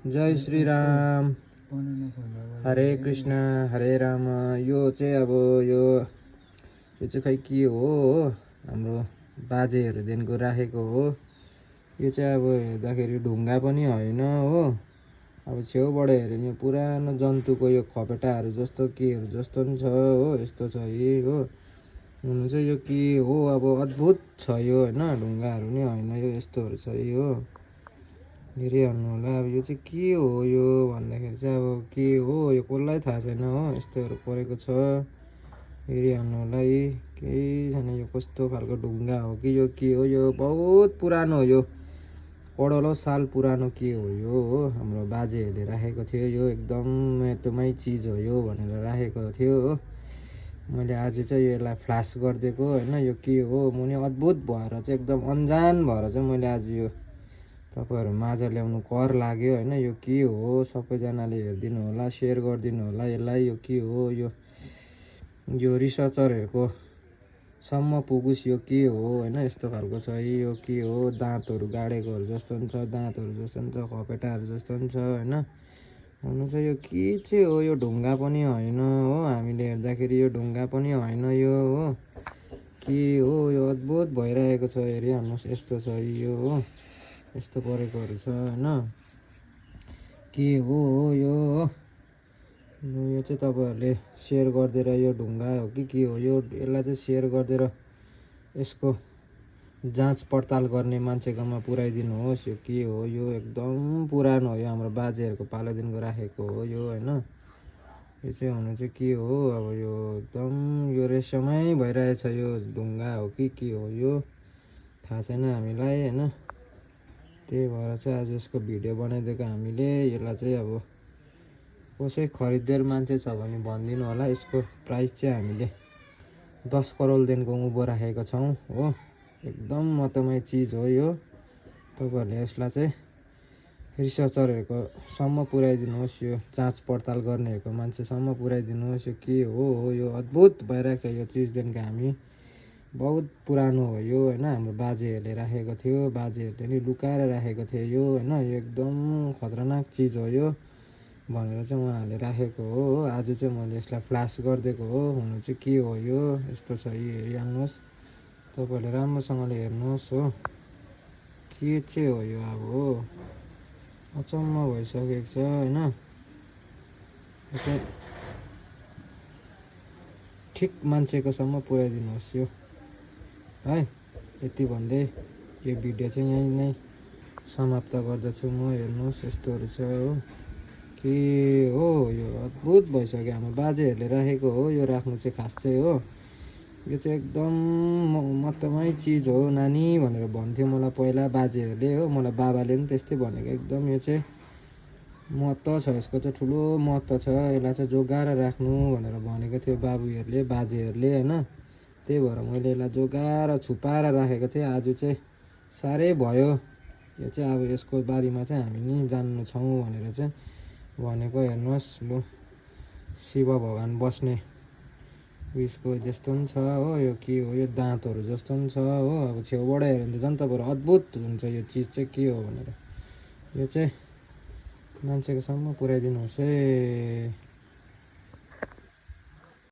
जय श्री राम। हरे कृष्ण हरे राम। यो चाहिँ अब यो चाहिँ खै के हो हाम्रो बाजेहरूदेखिको राखेको हो। यो चाहिँ अब हेर्दाखेरि ढुङ्गा पनि होइन हो। अब छेउबाट हेऱ्यो भने पुरानो जन्तुको यो खपेटाहरू जस्तो केहरू जस्तो पनि छ हो। यस्तो छ यही हो हुनु चाहिँ यो के हो अब अद्भुत छ यो होइन। ढुङ्गाहरू नि होइन यो यस्तोहरू छ यो हेरिहाल्नु होला। अब यो चाहिँ के हो यो भन्दाखेरि चाहिँ अब के हो यो कसलाई थाहा छैन हो। यस्तोहरू परेको छ हेरिहाल्नु होला। यी केही छैन यो कस्तो खालको ढुङ्गा हो कि यो के हो। यो बहुत पुरानो हो यो करोडौँ साल पुरानो के हो यो हो। हाम्रो बाजेहरूले राखेको थियो यो एकदम महत्त्वमै चिज हो यो भनेर राखेको थियो हो। मैले आज चाहिँ यसलाई फ्ल्यास गरिदिएको होइन। यो के हो म नि अद्भुत भएर चाहिँ एकदम अनजान भएर चाहिँ मैले आज यो तपाईँहरू माझ ल्याउनु कर लाग्यो होइन। यो के हो सबैजनाले हेरिदिनु होला सेयर गरिदिनु होला यसलाई। यो के हो यो रिसर्चरहरूको सम्म पुगोस् यो के हो होइन। यस्तो खालको छ यो के हो। दाँतहरू गाडेकोहरू जस्तो पनि छ दाँतहरू जस्तो पनि छ खपेटाहरू जस्तो पनि छ होइन। हुनु चाहिँ यो के चाहिँ हो यो ढुङ्गा पनि होइन हो। हामीले हेर्दाखेरि यो ढुङ्गा पनि होइन यो हो। के हो यो अद्भुत भइरहेको छ हेरिहाल्नुहोस्। यस्तो छ यो हो यस्तो परेकोहरू छ होइन। के हो यो हो यो चाहिँ तपाईँहरूले सेयर गरिदिएर यो ढुङ्गा हो कि के हो यो यसलाई चाहिँ सेयर गरिदिएर यसको जाँच पडताल गर्ने मान्छेकोमा पुऱ्याइदिनुहोस्। यो के हो यो एकदम पुरानो हो यो हाम्रो बाजेहरूको पालोदेखिको राखेको हो यो होइन। यो चाहिँ हुनु चाहिँ के हो अब यो एकदम यो रेसमै भइरहेछ यो ढुङ्गा हो कि के हो यो थाहा छैन हामीलाई होइन। त्यही भएर चाहिँ आज यसको भिडियो बनाइदिएको हामीले। यसलाई चाहिँ अब कसै खरिदेर मान्छे छ भने भनिदिनु होला। यसको प्राइस चाहिँ हामीले 10 करोडदेखिको उँभो राखेको छौँ हो। एकदम महत्त्वमय चिज हो यो। तपाईँहरूले यसलाई चाहिँ रिसर्चरहरूको सम्म पुऱ्याइदिनुहोस्। यो जाँच पडताल गर्नेहरूको मान्छेसम्म पुऱ्याइदिनुहोस्। यो के हो यो अद्भुत भइरहेको छ यो चिजदेखिको हामी बहुत पुरानो हो यो होइन। हाम्रो बाजेहरूले राखेको थियो बाजेहरूले नि लुकाएर राखेको थियो यो होइन। यो एकदम खतरनाक चिज हो यो भनेर चाहिँ उहाँहरूले राखेको हो। आज चाहिँ मैले यसलाई फ्ल्यास गरिदिएको हो। हुनु चाहिँ के हो यो यस्तो छ यो हेरिहाल्नुहोस्। तपाईँहरूले राम्रोसँगले हेर्नुहोस् हो के चाहिँ हो यो अब हो अचम्म भइसकेको छ होइन। यो चाहिँ ठिक मान्छेकोसम्म पुऱ्याइदिनुहोस् यो है। यति भन्दै यो भिडियो चाहिँ यहीँ नै समाप्त गर्दछु म। हेर्नुहोस् यस्तोहरू छ हो के हो यो अद्भुत भइसक्यो। हाम्रो बाजेहरूले राखेको हो यो राख्नु चाहिँ खास चाहिँ हो। यो चाहिँ एकदम महत्त्वमै चिज हो नानी भनेर भन्थ्यो मलाई पहिला बाजेहरूले हो। मलाई बाबाले पनि त्यस्तै भनेको एकदम यो चाहिँ महत्त्व छ यसको चाहिँ ठुलो महत्त्व छ। यसलाई चाहिँ जोगाएर राख्नु भनेर भनेको थियो बाबुहरूले बाजेहरूले होइन। त्यही भएर मैले यसलाई जोगाएर छुपाएर राखेको थिएँ। आज चाहिँ साह्रै भयो यो चाहिँ अब यसको बारेमा चाहिँ हामी नि जान्नु छौँ भनेर चाहिँ भनेको। हेर्नुहोस् लु शिव भगवान् बस्ने उयसको जस्तो पनि छ हो। यो के हो यो दाँतहरू जस्तो पनि छ हो। अब छेउबाट हेऱ्यो भने त झन् तपाईँहरू अद्भुत हुन्छ यो चिज चाहिँ के हो भनेर। यो चाहिँ मान्छेकोसम्म पुऱ्याइदिनुहोस् है।